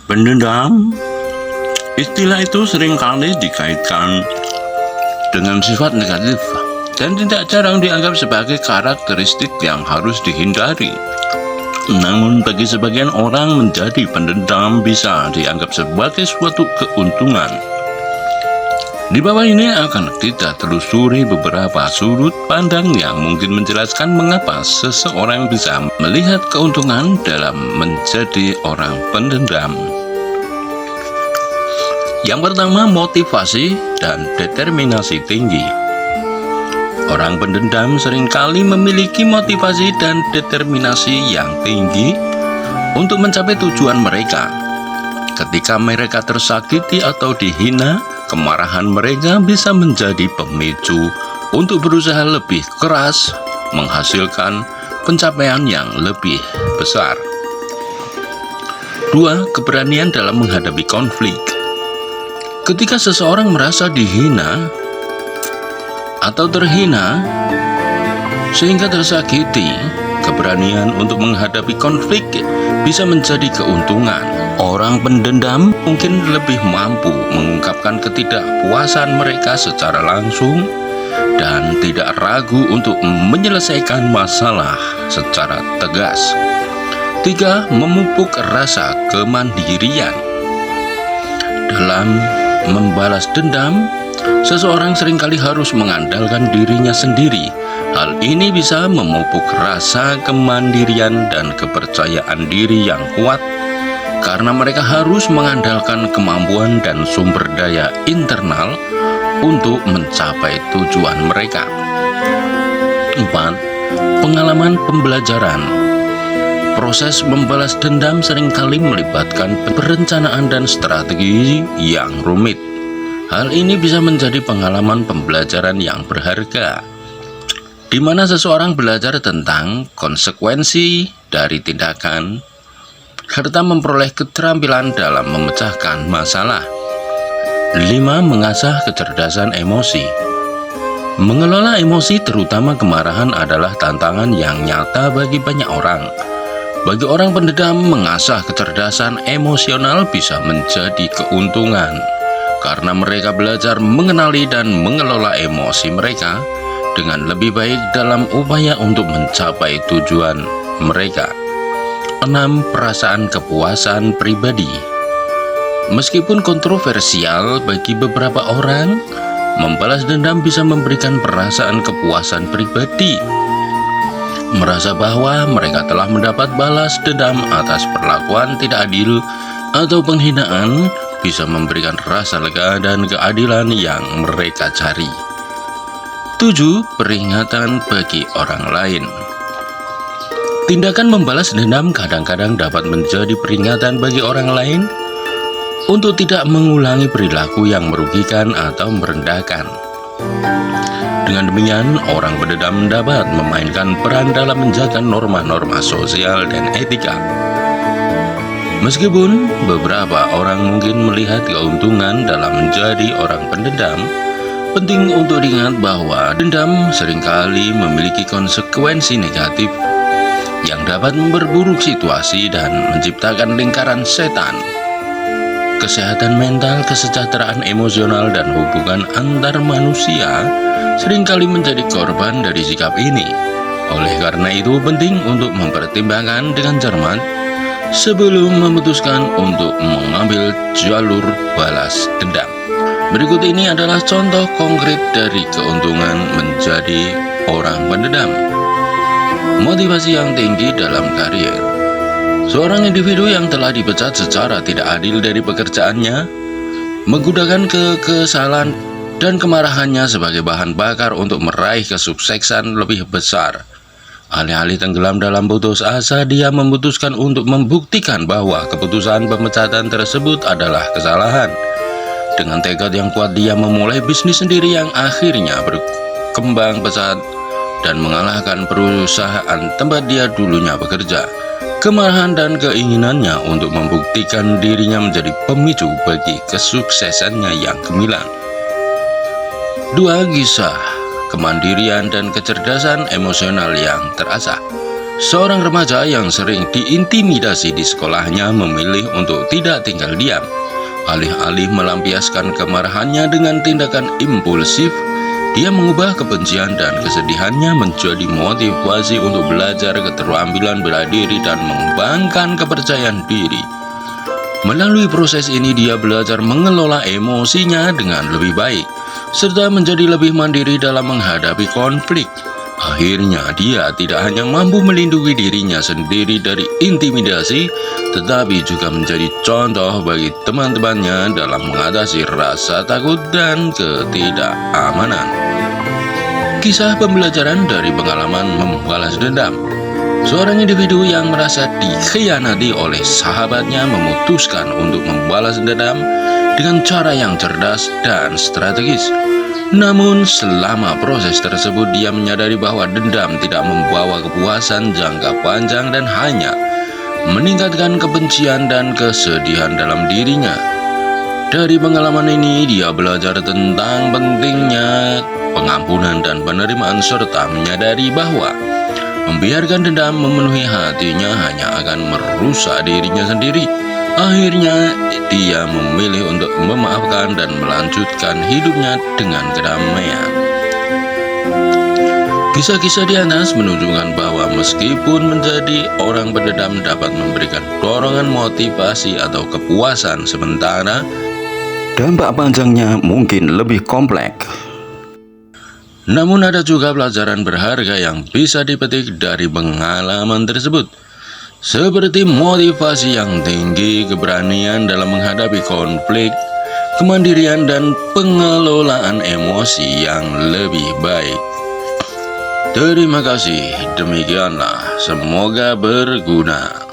Pendendam, istilah itu seringkali dikaitkan dengan sifat negatif dan tidak jarang dianggap sebagai karakteristik yang harus dihindari. Namun bagi sebagian orang menjadi pendendam bisa dianggap sebagai suatu keuntungan. Di bawah ini akan kita telusuri beberapa sudut pandang yang mungkin menjelaskan mengapa seseorang bisa melihat keuntungan dalam menjadi orang pendendam. Yang pertama, motivasi dan determinasi tinggi. Orang pendendam seringkali memiliki motivasi dan determinasi yang tinggi untuk mencapai tujuan mereka. Ketika mereka tersakiti atau dihina, kemarahan mereka bisa menjadi pemicu untuk berusaha lebih keras, menghasilkan pencapaian yang lebih besar. 2. Keberanian dalam menghadapi konflik. Ketika seseorang merasa dihina atau terhina sehingga tersakiti, keberanian untuk menghadapi konflik bisa menjadi keuntungan. Orang pendendam mungkin lebih mampu mengungkapkan ketidakpuasan mereka secara langsung dan tidak ragu untuk menyelesaikan masalah secara tegas. 3. Memupuk rasa kemandirian. Dalam membalas dendam, seseorang seringkali harus mengandalkan dirinya sendiri. Hal ini bisa memupuk rasa kemandirian dan kepercayaan diri yang kuat karena mereka harus mengandalkan kemampuan dan sumber daya internal untuk mencapai tujuan mereka. 4. Pengalaman pembelajaran. Proses membalas dendam seringkali melibatkan perencanaan dan strategi yang rumit. Hal ini bisa menjadi pengalaman pembelajaran yang berharga, di mana seseorang belajar tentang konsekuensi dari tindakan, serta memperoleh keterampilan dalam memecahkan masalah. 5. Mengasah kecerdasan emosi. Mengelola emosi, terutama kemarahan, adalah tantangan yang nyata bagi banyak orang. Bagi orang pendendam, mengasah kecerdasan emosional bisa menjadi keuntungan, karena mereka belajar mengenali dan mengelola emosi mereka dengan lebih baik dalam upaya untuk mencapai tujuan mereka. 6. Perasaan kepuasan pribadi. Meskipun kontroversial bagi beberapa orang, membalas dendam bisa memberikan perasaan kepuasan pribadi. Merasa bahwa mereka telah mendapat balas dendam atas perlakuan tidak adil atau penghinaan bisa memberikan rasa lega dan keadilan yang mereka cari. 7. Peringatan bagi orang lain. Tindakan membalas dendam kadang-kadang dapat menjadi peringatan bagi orang lain untuk tidak mengulangi perilaku yang merugikan atau merendahkan. Dengan demikian, orang pendendam dapat memainkan peran dalam menjaga norma-norma sosial dan etika. Meskipun beberapa orang mungkin melihat keuntungan dalam menjadi orang pendendam, penting untuk diingat bahwa dendam seringkali memiliki konsekuensi negatif yang dapat memperburuk situasi dan menciptakan lingkaran setan. Kesehatan mental, kesejahteraan emosional, dan hubungan antar manusia seringkali menjadi korban dari sikap ini. Oleh karena itu, penting untuk mempertimbangkan dengan cermat sebelum memutuskan untuk mengambil jalur balas dendam. Berikut ini adalah contoh konkret dari keuntungan menjadi orang pendendam. Motivasi yang tinggi dalam karier. Seorang individu yang telah dipecat secara tidak adil dari pekerjaannya menggunakan kekesalan dan kemarahannya sebagai bahan bakar untuk meraih kesuksesan lebih besar. Alih-alih tenggelam dalam putus asa, dia memutuskan untuk membuktikan bahwa keputusan pemecatan tersebut adalah kesalahan. Dengan tekad yang kuat, dia memulai bisnis sendiri yang akhirnya berkembang pesat dan mengalahkan perusahaan tempat dia dulunya bekerja. Kemarahan dan keinginannya untuk membuktikan dirinya menjadi pemicu bagi kesuksesannya yang gemilang. 2. Kisah kemandirian dan kecerdasan emosional yang terasah. Seorang remaja yang sering diintimidasi di sekolahnya memilih untuk tidak tinggal diam. Alih-alih melampiaskan kemarahannya dengan tindakan impulsif, dia mengubah kebencian dan kesedihannya menjadi motivasi untuk belajar keterampilan bela diri dan mengembangkan kepercayaan diri. Melalui proses ini dia belajar mengelola emosinya dengan lebih baik, serta menjadi lebih mandiri dalam menghadapi konflik. Akhirnya dia tidak hanya mampu melindungi dirinya sendiri dari intimidasi, tetapi juga menjadi contoh bagi teman-temannya dalam mengatasi rasa takut dan ketidakamanan. Kisah pembelajaran dari pengalaman membalas dendam. Seorang individu yang merasa dikhianati oleh sahabatnya memutuskan untuk membalas dendam dengan cara yang cerdas dan strategis. Namun selama proses tersebut dia menyadari bahwa dendam tidak membawa kepuasan jangka panjang dan hanya meningkatkan kebencian dan kesedihan dalam dirinya. Dari pengalaman ini dia belajar tentang pentingnya pengampunan dan penerimaan serta menyadari bahwa membiarkan dendam memenuhi hatinya hanya akan merusak dirinya sendiri. Akhirnya dia memilih untuk memaafkan dan melanjutkan hidupnya dengan kedamaian. Kisah-kisah di atas menunjukkan bahwa meskipun menjadi orang pendendam dapat memberikan dorongan motivasi atau kepuasan sementara, dampak panjangnya mungkin lebih kompleks. Namun ada juga pelajaran berharga yang bisa dipetik dari pengalaman tersebut, seperti motivasi yang tinggi, keberanian dalam menghadapi konflik, kemandirian dan pengelolaan emosi yang lebih baik. Terima kasih, demikianlah, semoga berguna.